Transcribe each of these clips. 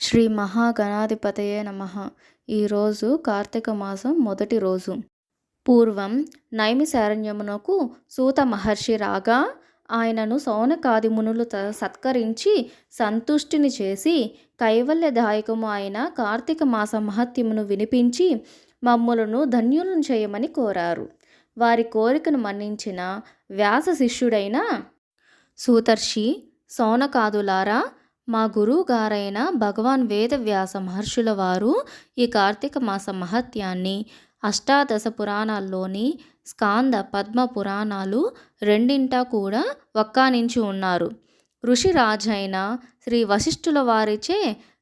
శ్రీ మహాగణాధిపతయే నమః. ఈరోజు కార్తీక మాసం మొదటి రోజు. పూర్వం నైమిశారణ్యమునకు సూత మహర్షి రాగా ఆయనను సౌనకాది మునులు సత్కరించి సంతుష్టిని చేసి కైవల్యదాయకము అయిన కార్తీక మాస మహత్యమును వినిపించి మమ్ములను ధన్యులను చేయమని కోరారు. వారి కోరికను మన్నించిన వ్యాస శిష్యుడైన సూతర్షి, సౌనకాదులారా, మా గురువు గారైన భగవాన్ వేదవ్యాస మహర్షుల వారు ఈ కార్తీక మాస మహత్యాన్ని అష్టాదశ పురాణాల్లోని స్కాంద పద్మ పురాణాలు రెండింటా కూడా వక్కానించి ఉన్నారు. ఋషిరాజైన శ్రీ వశిష్ఠుల వారిచే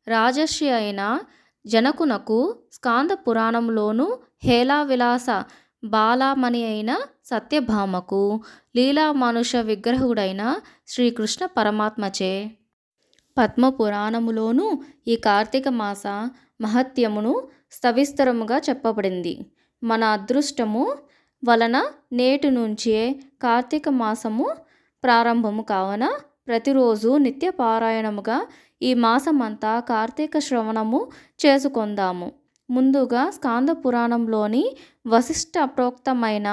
రాజర్షి అయిన జనకునకు స్కాంద పురాణంలోను, హేలావిలాస బాలామణి అయిన సత్యభామకు లీలా మనుష విగ్రహుడైన శ్రీకృష్ణ పరమాత్మచే పద్మపురాణములోనూ ఈ కార్తీక మాస మహత్యమును సవిస్తరముగా చెప్పబడింది. మన అదృష్టము వలన నేటి నుంచే కార్తీక మాసము ప్రారంభము కావున ప్రతిరోజు నిత్య పారాయణముగా ఈ మాసమంతా కార్తీక శ్రవణము చేసుకొందాము. ముందుగా స్కాంద పురాణంలోని వశిష్ఠ ప్రోక్తమైన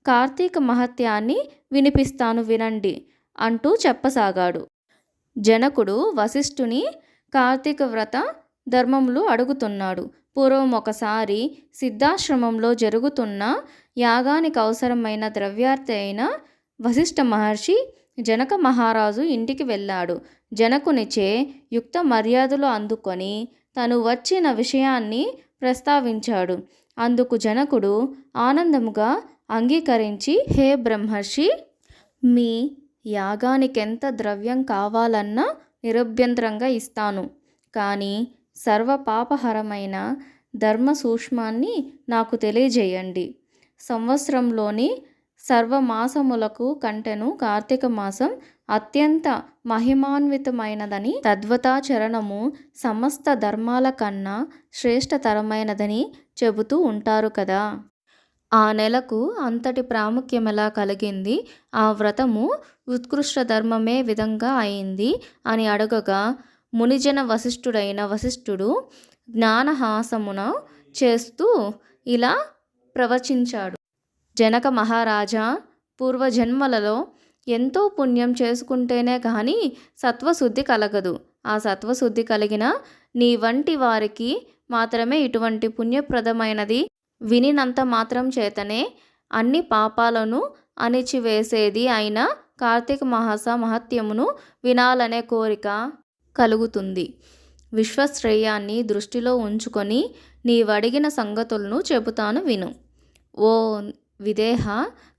కార్తీక మహత్యాన్ని వినిపిస్తాను వినండి అంటూ చెప్పసాగాడు. జనకుడు వశిష్ఠుని కార్తీక వ్రత ధర్మములు అడుగుతున్నాడు. పూర్వం ఒకసారి సిద్ధాశ్రమంలో జరుగుతున్న యాగానికి అవసరమైన ద్రవ్యార్థి అయిన వశిష్ఠ మహర్షి జనక మహారాజు ఇంటికి వెళ్ళాడు. జనకునిచే యుక్త మర్యాదలు అందుకొని తను వచ్చిన విషయాన్ని ప్రస్తావించాడు. అందుకు జనకుడు ఆనందముగా అంగీకరించి, హే బ్రహ్మర్షి, మీ యాగానికెంత ద్రవ్యం కావాలన్నా నిరభ్యంతరంగా ఇస్తాను. కానీ సర్వపాపహరమైన ధర్మ సూక్ష్మాన్ని నాకు తెలియజేయండి. సంవత్సరంలోని సర్వమాసములకు కంటెను కార్తీక మాసం అత్యంత మహిమాన్వితమైనదని, తద్వతాచరణము సమస్త ధర్మాల కన్నా శ్రేష్టతరమైనదని చెబుతూ ఉంటారు కదా. ఆ నెలకు అంతటి ప్రాముఖ్యమెలా కలిగింది? ఆ వ్రతము ఉత్కృష్ట ధర్మమే విధంగా అయింది అని అడగగా, మునిజన వశిష్ఠుడైన వశిష్ఠుడు జ్ఞానహాసమున చేస్తూ ఇలా ప్రవచించాడు. జనక మహారాజా, పూర్వజన్మలలో ఎంతో పుణ్యం చేసుకుంటేనే కానీ సత్వశుద్ధి కలగదు. ఆ సత్వశుద్ధి కలిగిన నీ వంటి వారికి మాత్రమే ఇటువంటి పుణ్యప్రదమైనది వినినంత మాత్రం చేతనే అన్ని పాపాలను అణిచివేసేది అయిన కార్తీక మాస మహత్యమును వినాలనే కోరిక కలుగుతుంది. విశ్వశ్రేయాన్ని దృష్టిలో ఉంచుకొని నీవడిగిన సంగతులను చెబుతాను విను. ఓ విదేహ,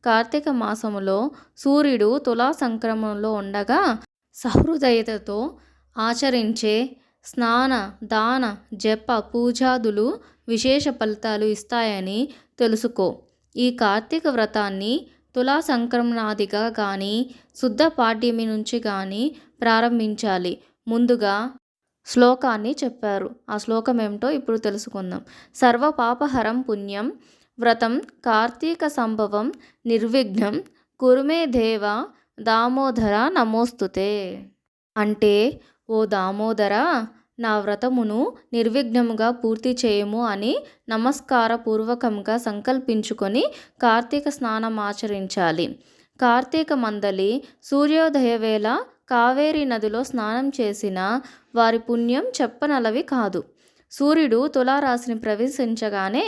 కార్తీక మాసములో సూర్యుడు తులా సంక్రమణంలో ఉండగా సహృదయతతో ఆచరించే స్నాన, దాన, జప, పూజాదులు విశేష ఫలితాలు ఇస్తాయని తెలుసుకో. ఈ కార్తీక వ్రతాన్ని తులా సంక్రమణాదిగా కానీ శుద్ధ పాడ్యమి నుంచి కానీ ప్రారంభించాలి. ముందుగా శ్లోకాన్ని చెప్పారు. ఆ శ్లోకం ఏమిటో ఇప్పుడు తెలుసుకుందాం. సర్వ పాపహరం పుణ్యం వ్రతం కార్తీక సంభవం నిర్విఘ్నం కురుమే దేవ దామోదర నమోస్తుతే. అంటే, ఓ దామోదర, నా వ్రతమును నిర్విఘ్నముగా పూర్తి చేయము అని నమస్కార పూర్వకంగా సంకల్పించుకొని కార్తీక స్నానం ఆచరించాలి. కార్తీక మందలి సూర్యోదయ వేళ కావేరీ నదిలో స్నానం చేసిన వారి పుణ్యం చెప్పనలవి కాదు. సూర్యుడు తులారాశిని ప్రవేశించగానే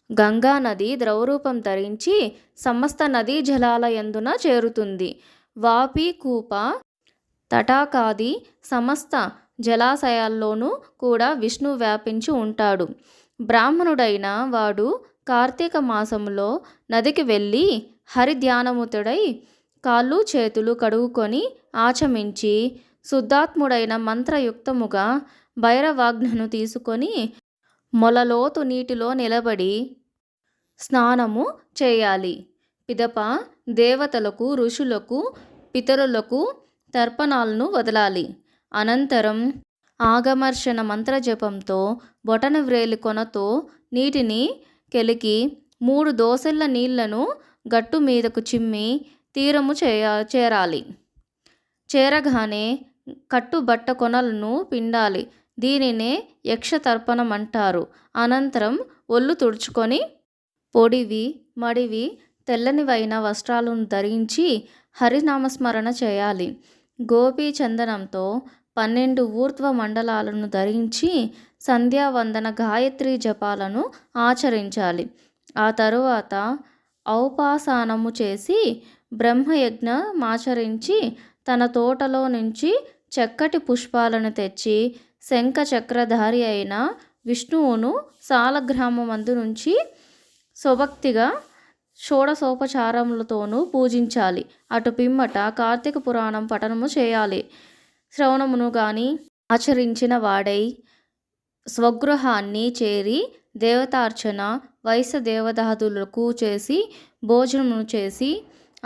గంగా నది ద్రవరూపం ధరించి సమస్త నదీ జలాల యందున చేరుతుంది. వాపి, కూప, తటాకాది సమస్త జలాశయాల్లోనూ కూడా విష్ణు వ్యాపించి ఉంటాడు. బ్రాహ్మణుడైన వాడు కార్తీక మాసంలో నదికి వెళ్ళి హరిధ్యానముతుడై కాళ్ళు చేతులు కడుగుకొని ఆచమించి శుద్ధాత్ముడైన మంత్రయుక్తముగా భైరవాజ్ఞను తీసుకొని మొలలోతు నీటిలో నిలబడి స్నానము చేయాలి. పిదప దేవతలకు, ఋషులకు, పితరులకు తర్పణాలను వదలాలి. అనంతరం ఆగమర్షణ మంత్రజపంతో బొటన వ్రేలి కొనతో నీటిని కెలికి 3 దోసెళ్ళ నీళ్లను గట్టు మీదకు చిమ్మి తీరము చేరాలి. చేరగానే కట్టుబట్ట కొనలను పిండాలి. దీనినే యక్షతర్పణం అంటారు. అనంతరం ఒళ్ళు తుడుచుకొని పొడివి మడివి తెల్లనివైన వస్త్రాలను ధరించి హరినామస్మరణ చేయాలి. గోపీ చందనంతో 12 ఊర్ధ్వ మండలాలను ధరించి సంధ్యావందన గాయత్రి జపాలను ఆచరించాలి. ఆ తరువాత ఔపాసనము చేసి బ్రహ్మయజ్ఞమాచరించి తన తోటలో నుంచి చక్కటి పుష్పాలను తెచ్చి శంఖ చక్రధారి అయిన విష్ణువును సాలగ్రామమందు నుంచి స్వభక్తిగా షోడశోపచారములతోనూ పూజించాలి. అటు పిమ్మట కార్తీక పురాణం పఠనము చేయాలి. శ్రవణమును గాని ఆచరించిన వాడై స్వగృహాన్ని చేరి దేవతార్చన వైశ్యదేవతాదులకు చేసి భోజనమును చేసి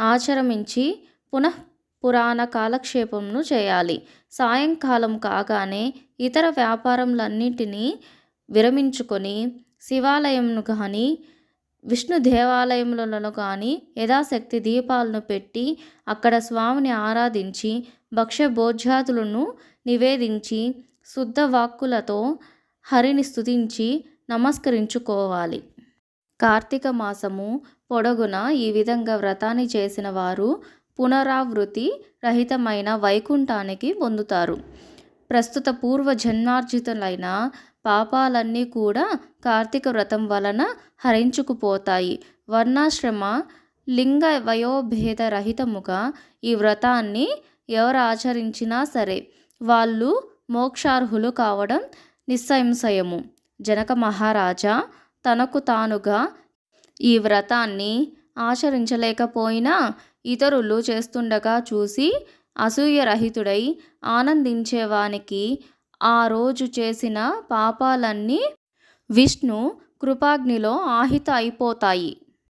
ఆచరమించి పునః పురాణ కాలక్షేపమును చేయాలి. సాయంకాలం కాగానే ఇతర వ్యాపారములన్నింటినీ విరమించుకొని శివాలయంను కానీ విష్ణు దేవాలయములలో కానీ యథాశక్తి దీపాలను పెట్టి అక్కడ స్వామిని ఆరాధించి భక్ష్య భోజ్యాదులను నివేదించి శుద్ధ వాక్కులతో హరిని స్తుతించి నమస్కరించుకోవాలి. కార్తీక మాసము పొడవున ఈ విధంగా వ్రతాన్ని చేసిన వారు పునరావృతి రహితమైన వైకుంఠానికి పొందుతారు. ప్రస్తుత పూర్వ జన్మార్జితులైన పాపాలన్నీ కూడా కార్తీక వ్రతం వలన హరించుకుపోతాయి. వర్ణాశ్రమ లింగ వయోభేద రహితముగా ఈ వ్రతాన్ని ఎవరు ఆచరించినా సరే వాళ్ళు మోక్షార్హులు కావడం నిస్సంశయము. జనక మహారాజా తనకు తానుగా ఈ వ్రతాన్ని ఆచరించలేకపోయినా ఇతరులు చేస్తుండగా చూసి అసూయరహితుడై ఆనందించేవానికి ఆ రోజు చేసిన పాపాలన్నీ విష్ణు కృపాగ్నిలో ఆహిత అయిపోతాయి.